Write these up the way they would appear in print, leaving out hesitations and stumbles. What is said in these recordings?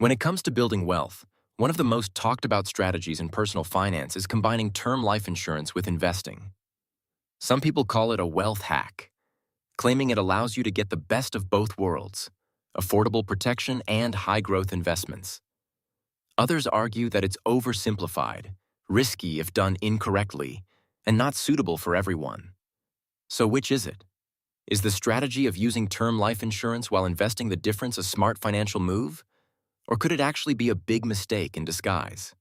When it comes to building wealth, one of the most talked about strategies in personal finance is combining term life insurance with investing. Some people call it a wealth hack, claiming it allows you to get the best of both worlds, affordable protection and high-growth investments. Others argue that it's oversimplified, risky if done incorrectly, and not suitable for everyone. So which is it? Is the strategy of using term life insurance while investing the difference a smart financial move? Or could it actually be a big mistake in disguise?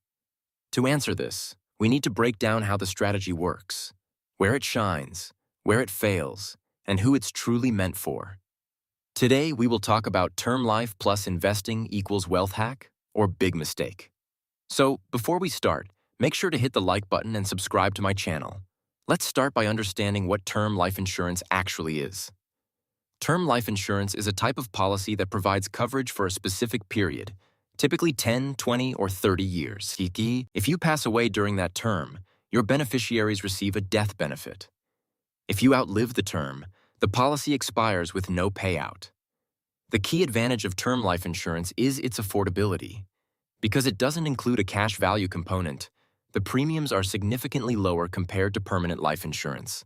To answer this, we need to break down how the strategy works, where it shines, where it fails, and who it's truly meant for. Today, we will talk about term life plus investing equals wealth hack or big mistake. So, before we start, make sure to hit the like button and subscribe to my channel. Let's start by understanding what term life insurance actually is. Term life insurance is a type of policy that provides coverage for a specific period, typically 10, 20, or 30 years. If you pass away during that term, your beneficiaries receive a death benefit. If you outlive the term, the policy expires with no payout. The key advantage of term life insurance is its affordability. Because it doesn't include a cash value component, the premiums are significantly lower compared to permanent life insurance.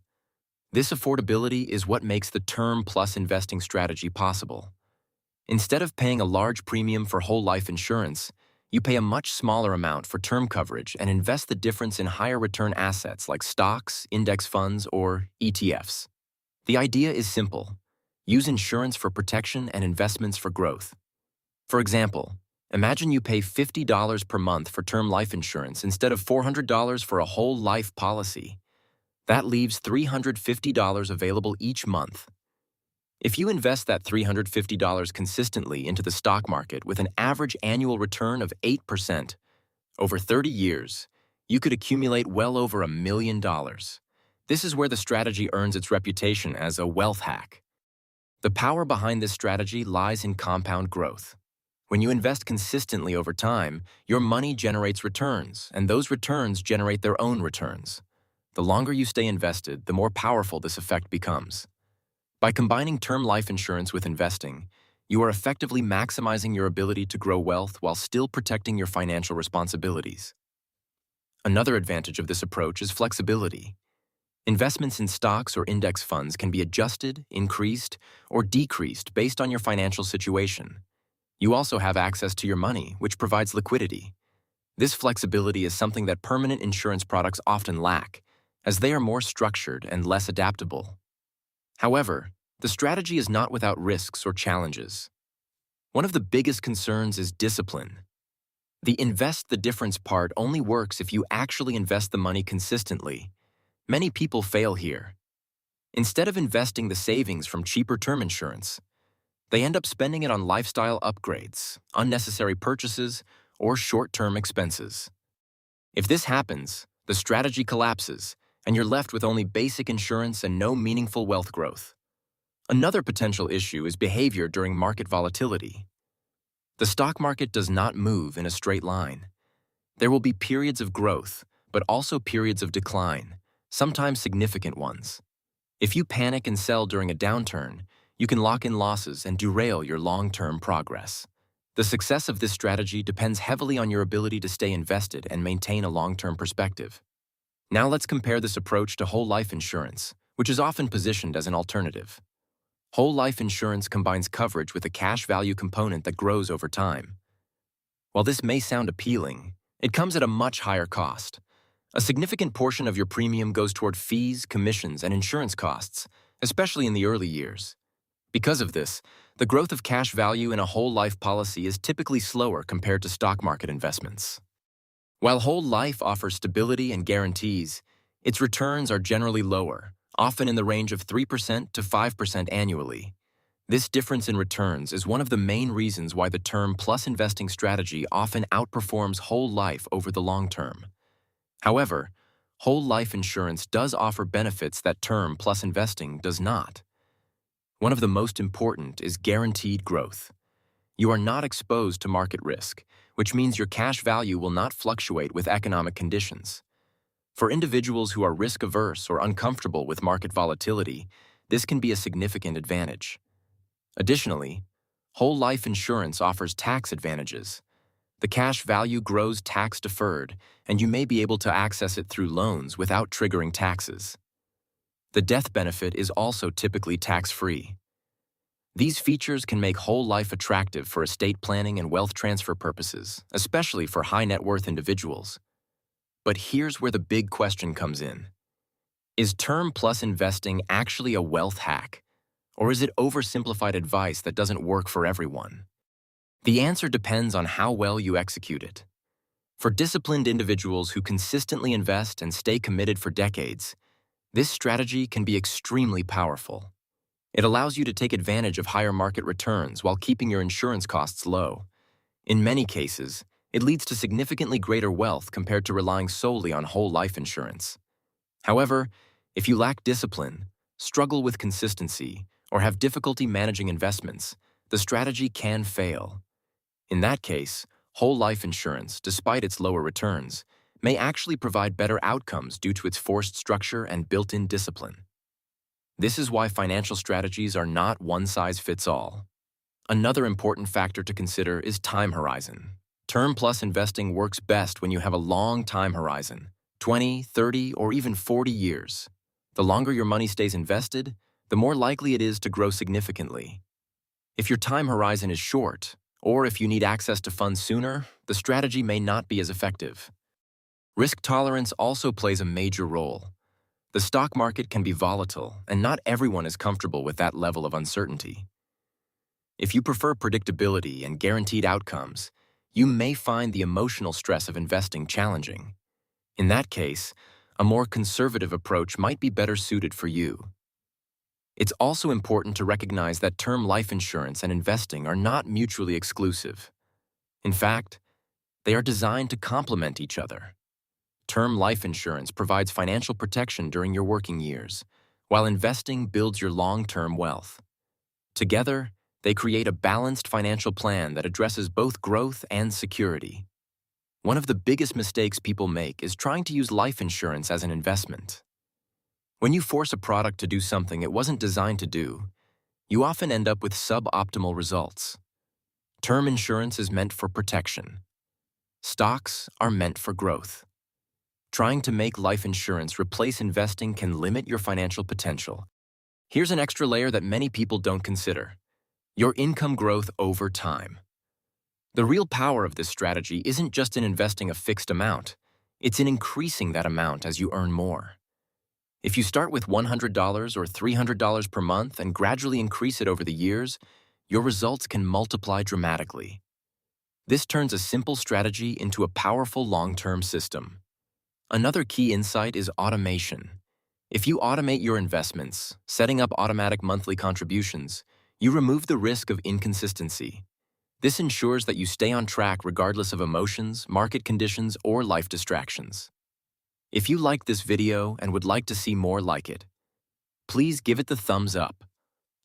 This affordability is what makes the term plus investing strategy possible. Instead of paying a large premium for whole life insurance, you pay a much smaller amount for term coverage and invest the difference in higher return assets like stocks, index funds, or ETFs. The idea is simple. Use insurance for protection and investments for growth. For example, imagine you pay $50 per month for term life insurance instead of $400 for a whole life policy. That leaves $350 available each month. If you invest that $350 consistently into the stock market with an average annual return of 8%, over 30 years, you could accumulate well over $1 million. This is where the strategy earns its reputation as a wealth hack. The power behind this strategy lies in compound growth. When you invest consistently over time, your money generates returns, and those returns generate their own returns. The longer you stay invested, the more powerful this effect becomes. By combining term life insurance with investing, you are effectively maximizing your ability to grow wealth while still protecting your financial responsibilities. Another advantage of this approach is flexibility. Investments in stocks or index funds can be adjusted, increased, or decreased based on your financial situation. You also have access to your money, which provides liquidity. This flexibility is something that permanent insurance products often lack, as they are more structured and less adaptable. However, the strategy is not without risks or challenges. One of the biggest concerns is discipline. The invest the difference part only works if you actually invest the money consistently. Many people fail here. Instead of investing the savings from cheaper term insurance, they end up spending it on lifestyle upgrades, unnecessary purchases, or short-term expenses. If this happens, the strategy collapses, and you're left with only basic insurance and no meaningful wealth growth. Another potential issue is behavior during market volatility. The stock market does not move in a straight line. There will be periods of growth, but also periods of decline, sometimes significant ones. If you panic and sell during a downturn, you can lock in losses and derail your long-term progress. The success of this strategy depends heavily on your ability to stay invested and maintain a long-term perspective. Now let's compare this approach to whole life insurance, which is often positioned as an alternative. Whole life insurance combines coverage with a cash value component that grows over time. While this may sound appealing, it comes at a much higher cost. A significant portion of your premium goes toward fees, commissions, and insurance costs, especially in the early years. Because of this, the growth of cash value in a whole life policy is typically slower compared to stock market investments. While whole life offers stability and guarantees, its returns are generally lower, often in the range of 3% to 5% annually. This difference in returns is one of the main reasons why the term plus investing strategy often outperforms whole life over the long term. However, whole life insurance does offer benefits that term plus investing does not. One of the most important is guaranteed growth. You are not exposed to market risk, which means your cash value will not fluctuate with economic conditions. For individuals who are risk-averse or uncomfortable with market volatility, this can be a significant advantage. Additionally, Whole life insurance offers tax advantages. The cash value grows tax-deferred, and you may be able to access it through loans without triggering taxes. The death benefit is also typically tax-free. These features can make whole life attractive for estate planning and wealth transfer purposes, especially for high-net-worth individuals. But here's where the big question comes in. Is term plus investing actually a wealth hack, or is it oversimplified advice that doesn't work for everyone? The answer depends on how well you execute it. For disciplined individuals who consistently invest and stay committed for decades, this strategy can be extremely powerful. It allows you to take advantage of higher market returns while keeping your insurance costs low. In many cases, it leads to significantly greater wealth compared to relying solely on whole life insurance. However, if you lack discipline, struggle with consistency, or have difficulty managing investments, the strategy can fail. In that case, whole life insurance, despite its lower returns, may actually provide better outcomes due to its forced structure and built-in discipline. This is why financial strategies are not one-size-fits-all. Another important factor to consider is time horizon. Term plus investing works best when you have a long time horizon, 20, 30, or even 40 years. The longer your money stays invested, the more likely it is to grow significantly. If your time horizon is short, or if you need access to funds sooner, the strategy may not be as effective. Risk tolerance also plays a major role. The stock market can be volatile, and not everyone is comfortable with that level of uncertainty. If you prefer predictability and guaranteed outcomes, you may find the emotional stress of investing challenging. In that case, a more conservative approach might be better suited for you. It's also important to recognize that term life insurance and investing are not mutually exclusive. In fact, they are designed to complement each other. Term life insurance provides financial protection during your working years, while investing builds your long-term wealth. Together, they create a balanced financial plan that addresses both growth and security. One of the biggest mistakes people make is trying to use life insurance as an investment. When you force a product to do something it wasn't designed to do, you often end up with suboptimal results. Term insurance is meant for protection. Stocks are meant for growth. Trying to make life insurance replace investing can limit your financial potential. Here's an extra layer that many people don't consider: your income growth over time. The real power of this strategy isn't just in investing a fixed amount, it's in increasing that amount as you earn more. If you start with $100 or $300 per month and gradually increase it over the years, your results can multiply dramatically. This turns a simple strategy into a powerful long-term system. Another key insight is automation. If you automate your investments, setting up automatic monthly contributions, you remove the risk of inconsistency. This ensures that you stay on track regardless of emotions, market conditions, or life distractions. If you liked this video and would like to see more like it, please give it the thumbs up,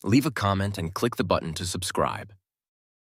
leave a comment, and click the button to subscribe.